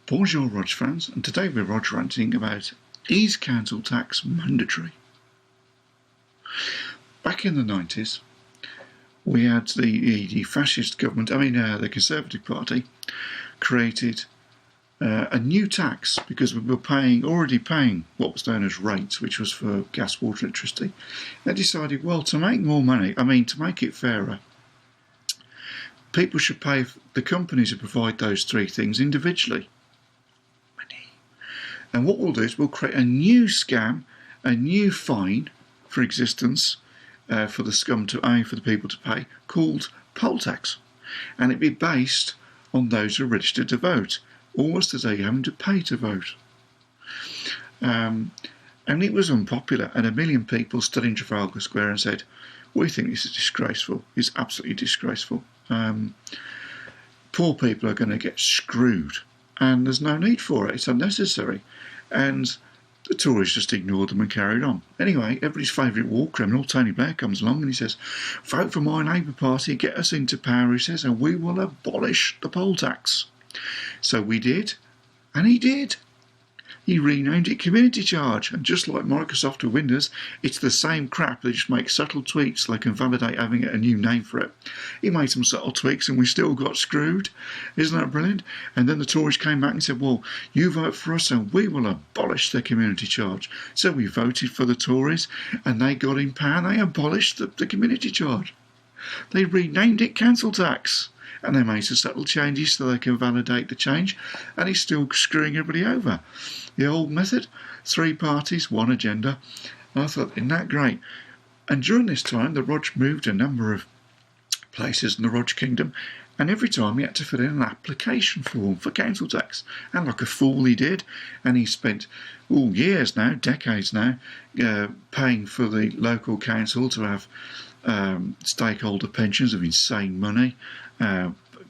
Bonjour Rog fans, and today we're Rog ranting about is council tax mandatory? Back in the 90s, we had the fascist government, the Conservative Party, created a new tax because we were already paying what was known as rates, which was for gas, water, electricity. They decided, well, to make more money, to make it fairer, people should pay the companies who provide those three things individually. And what we'll do is we'll create a new scam, a new fine for existence for the scum to pay, for the people to pay, called poll tax. And it'd be based on those who are registered to vote, almost as though you're having to pay to vote. And it was unpopular, and 1 million people stood in Trafalgar Square and said, we think this is disgraceful. It's absolutely disgraceful. Poor people are going to get screwed. And there's no need for it, it's unnecessary. And the Tories just ignored them and carried on. Anyway, everybody's favourite war criminal, Tony Blair, comes along and he says, vote for my Labour Party, get us into power, he says, and we will abolish the poll tax. So we did, and he did. He renamed it community charge, and just like Microsoft with Windows, it's the same crap. They just make subtle tweaks so they can validate having a new name for it. He made some subtle tweaks and we still got screwed. Isn't that brilliant? And then the Tories came back and said, well, you vote for us and we will abolish the community charge. So we voted for the Tories and they got in power and they abolished the community charge. They renamed it council tax. And they made some subtle changes so they can validate the change, and he's still screwing everybody over. The old method, 3 parties, 1 agenda. And I thought, isn't that great? And during this time, the Rog moved a number of places in the Rog Kingdom, and every time he had to fill in an application form for council tax. And like a fool he did, and he spent years now, decades now, paying for the local council to have stakeholder pensions of insane money,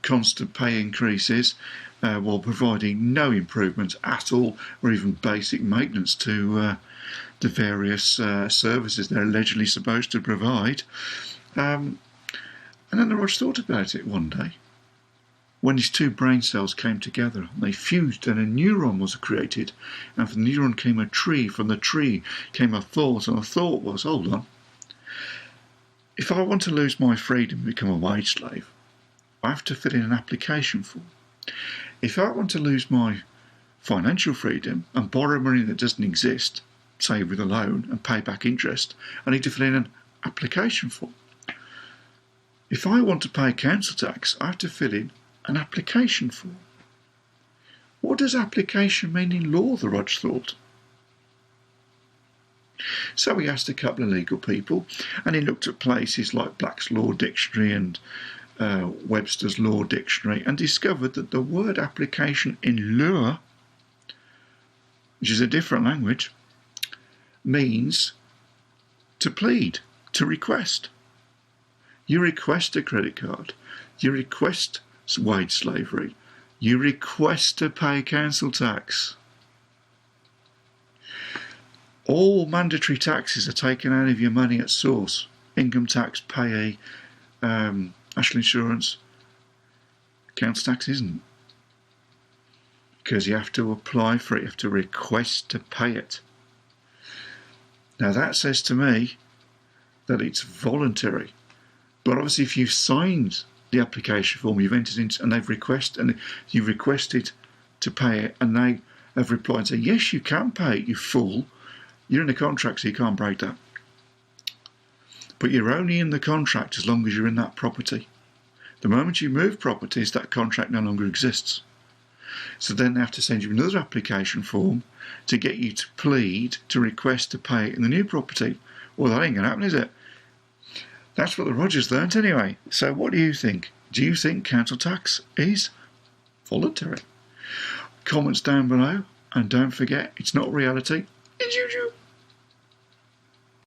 constant pay increases, while providing no improvements at all, or even basic maintenance to the various services they're allegedly supposed to provide. And then the Rog thought about it one day, when his 2 brain cells came together, they fused and a neuron was created, and from the neuron came a tree, from the tree came a thought, and the thought was, hold on, if I want to lose my freedom and become a wage slave, I have to fill in an application form. If I want to lose my financial freedom and borrow money that doesn't exist, say with a loan, and pay back interest, I need to fill in an application form. If I want to pay council tax, I have to fill in an application form. What does application mean in law, the Rog thought? So he asked a couple of legal people, and he looked at places like Black's Law Dictionary and Webster's Law Dictionary, and discovered that the word application in law, which is a different language, means to plead, to request. You request a credit card, you request wage slavery, you request to pay council tax. All mandatory taxes are taken out of your money at source. Income tax, pay, national insurance. Council tax isn't. Because you have to apply for it, you have to request to pay it. Now that says to me that it's voluntary. But obviously if you've signed the application form, you've entered into, and they've requested, and you've requested to pay it, and they have replied and say, yes, you can pay it, you fool. You're in the contract, so you can't break that. But you're only in the contract as long as you're in that property. The moment you move properties, that contract no longer exists. So then they have to send you another application form to get you to plead, to request to pay it in the new property. Well, that ain't going to happen, is it? That's what the Rogers learnt anyway. So what do you think? Do you think council tax is voluntary? Comments down below, and don't forget, it's not reality, it's YouTube.